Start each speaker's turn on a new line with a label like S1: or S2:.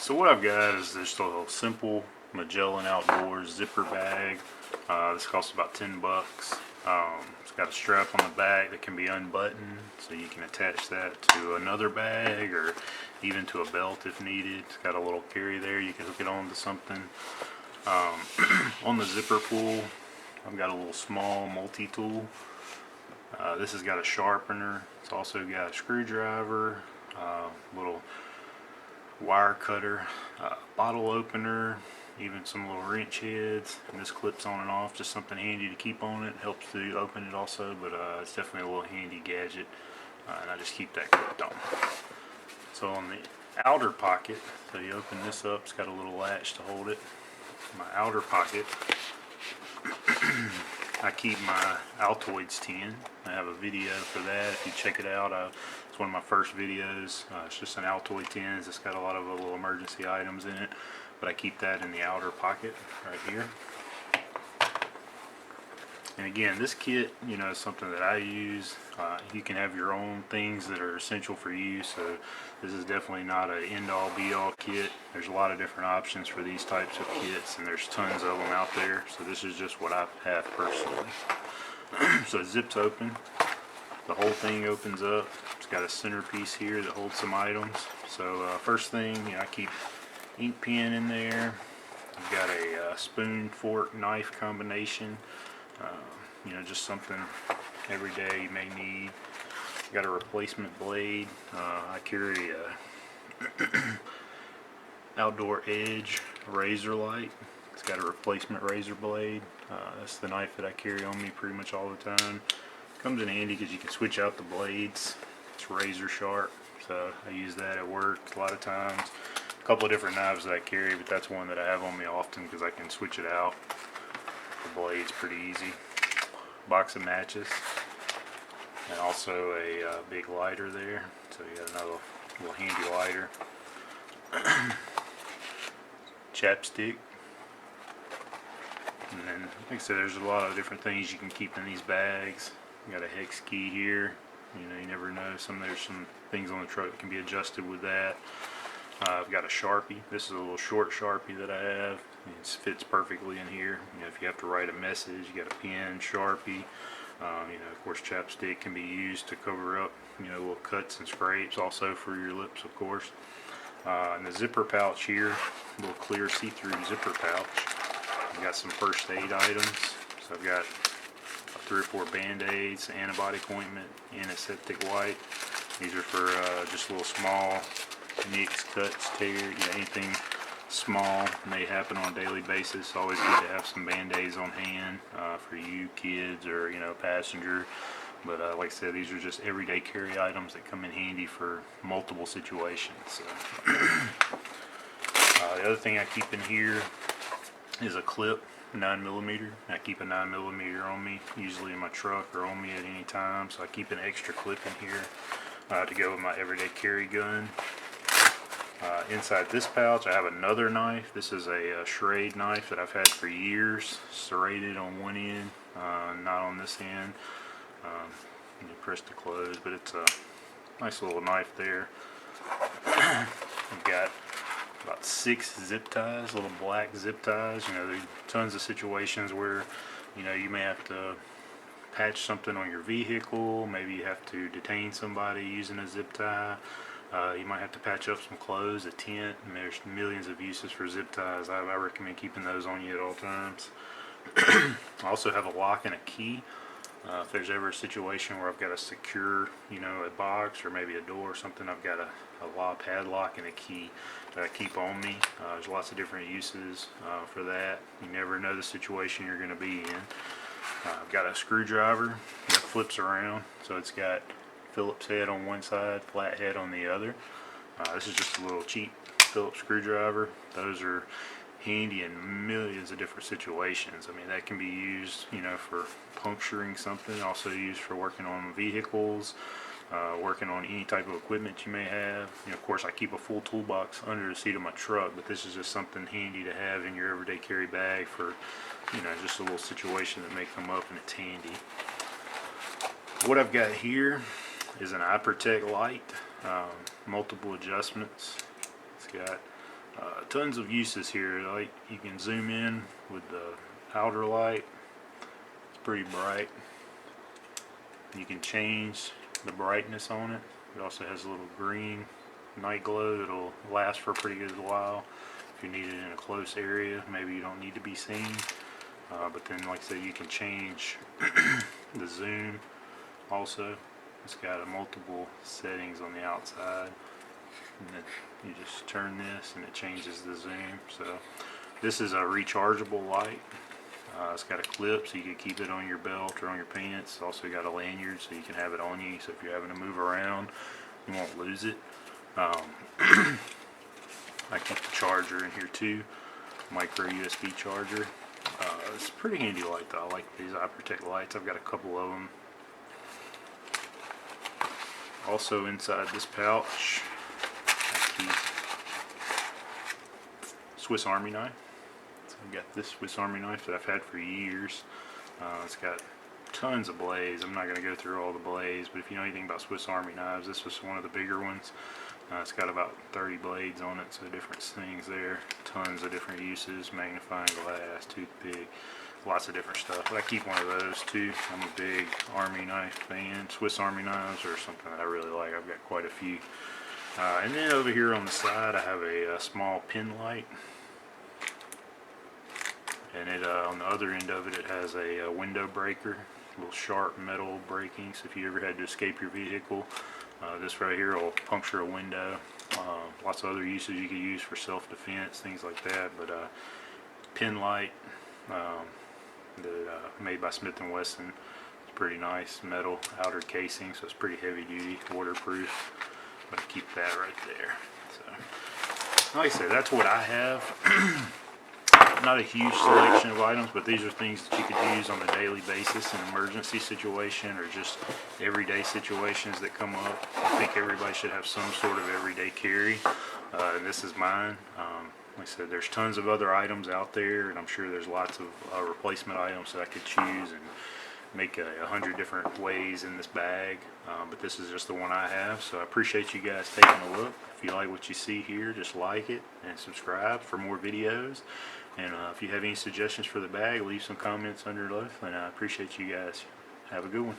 S1: So what I've got is just a simple Magellan Outdoors zipper bag. This costs about 10 bucks. It's got a strap on the back that can be unbuttoned, so you can attach that to another bag or even to a belt if needed. It's got a little carry there, you can hook it onto something. On the zipper pull, I've got a little small multi-tool. This has got a sharpener. It's also got a screwdriver, little wire cutter, bottle opener, even some little wrench heads, and this clips on and off, just something handy to keep on it. Helps to open it also, but it's definitely a little handy gadget, and I just keep that clipped on. So on the outer pocket, so you open this up, it's got a little latch to hold it. My outer pocket, I keep my Altoids tin. I have a video for that. If you check it out, it's one of my first videos. It's just an Altoid tin. It's got a lot of little emergency items in it, but I keep that in the outer pocket right here. And again, this kit, is something that I use. You can have your own things that are essential for you, so this is definitely not an end-all be-all kit. There's a lot of different options for these types of kits, and there's tons of them out there, so this is just what I have personally. So it zips open, the whole thing opens up. It's got a centerpiece here that holds some items. So first thing, I keep ink pen in there. I've got a spoon, fork, knife combination. Just something every day you may need. Got a replacement blade. I carry a Outdoor Edge razor light. It's got a replacement razor blade. That's the knife that I carry on me pretty much all the time. Comes in handy because you can switch out the blades. It's razor sharp, so I use that at work a lot of times. A couple of different knives that I carry, but that's one that I have on me often because I can switch it out. The blade's pretty easy. Box of matches, and also a big lighter there, so you got another little handy lighter. Chapstick, and then like I said, there's a lot of different things you can keep in these bags. You got a hex key here. You never know, there's some things on the truck that can be adjusted with that. I've got a Sharpie. This is a little short Sharpie that I have. It fits perfectly in here. If you have to write a message, you got a pen, Sharpie. Of course, chapstick can be used to cover up, little cuts and scrapes. Also for your lips, of course. And the zipper pouch here, a little clear see-through zipper pouch. I've got some first aid items. So I've got 3 or 4 Band-Aids, antibiotic ointment, antiseptic wipe. These are for just little small nicks, cuts, tears, anything small may happen on a daily basis. Always good to have some Band-Aids on hand for you kids or passenger. But like I said, these are just everyday carry items that come in handy for multiple situations. So. The other thing I keep in here is a clip, 9mm. I keep a 9mm on me, usually in my truck or on me at any time. So I keep an extra clip in here to go with my everyday carry gun. Inside this pouch I have another knife. This is a serrated knife that I've had for years, serrated on one end, not on this end. You press to close, but it's a nice little knife there. I've got about 6 zip ties, little black zip ties. There's tons of situations where you may have to patch something on your vehicle. Maybe you have to detain somebody using a zip tie. You might have to patch up some clothes, a tent, and there's millions of uses for zip ties. I recommend keeping those on you at all times. I also have a lock and a key. If there's ever a situation where I've got to secure, a box or maybe a door or something, I've got a padlock and a key that I keep on me. There's lots of different uses for that. You never know the situation you're going to be in. I've got a screwdriver that flips around, so it's got Phillips head on one side, flat head on the other. This is just a little cheap Phillips screwdriver. Those are handy in millions of different situations. I mean, that can be used, for puncturing something, also used for working on vehicles, working on any type of equipment you may have. Of course, I keep a full toolbox under the seat of my truck, but this is just something handy to have in your everyday carry bag for, just a little situation that may come up, and it's handy. What I've got here is an eye protect light, multiple adjustments. It's got Tons of uses here. Like you can zoom in with the outer light. It's pretty bright. You can change the brightness on it. It also has a little green night glow. It'll last for a pretty good while. If you need it in a close area, maybe you don't need to be seen. But then, like I said, you can change the zoom also. It's got multiple settings on the outside. And then you just turn this and it changes the zoom. So this is a rechargeable light. It's got a clip so you can keep it on your belt or on your pants. It's also got a lanyard so you can have it on you, so if you're having to move around you won't lose it. I keep the charger in here too, micro USB charger. It's a pretty handy light though. I like these eye protect lights. I've got a couple of them. Also inside this pouch I keep Swiss Army knife. So I've got this Swiss Army knife that I've had for years. It's got tons of blades. I'm not going to go through all the blades, but if you know anything about Swiss Army knives, this was one of the bigger ones. It's got about 30 blades on it, so different things there. Tons of different uses, magnifying glass, toothpick, lots of different stuff. But I keep one of those too. I'm a big Army knife fan. Swiss Army knives are something that I really like. I've got quite a few. And then over here on the side I have a small pin light. And it on the other end of it, it has a window breaker, little sharp metal breaking. So if you ever had to escape your vehicle, this right here will puncture a window. Lots of other uses you could use for self-defense, things like that. But pin light, made by Smith & Wesson. It's pretty nice metal outer casing, so it's pretty heavy duty, waterproof. But keep that right there. So, like I said, that's what I have. Not a huge selection of items, but these are things that you could use on a daily basis in an emergency situation or just everyday situations that come up. I think everybody should have some sort of everyday carry, and this is mine. Like I said, there's tons of other items out there, and I'm sure there's lots of replacement items that I could choose and make 100 different ways in this bag, but this is just the one I have. So I appreciate you guys taking a look. If you like what you see here, just like it and subscribe for more videos. And if you have any suggestions for the bag, leave some comments under below, and I appreciate you guys. Have a good one.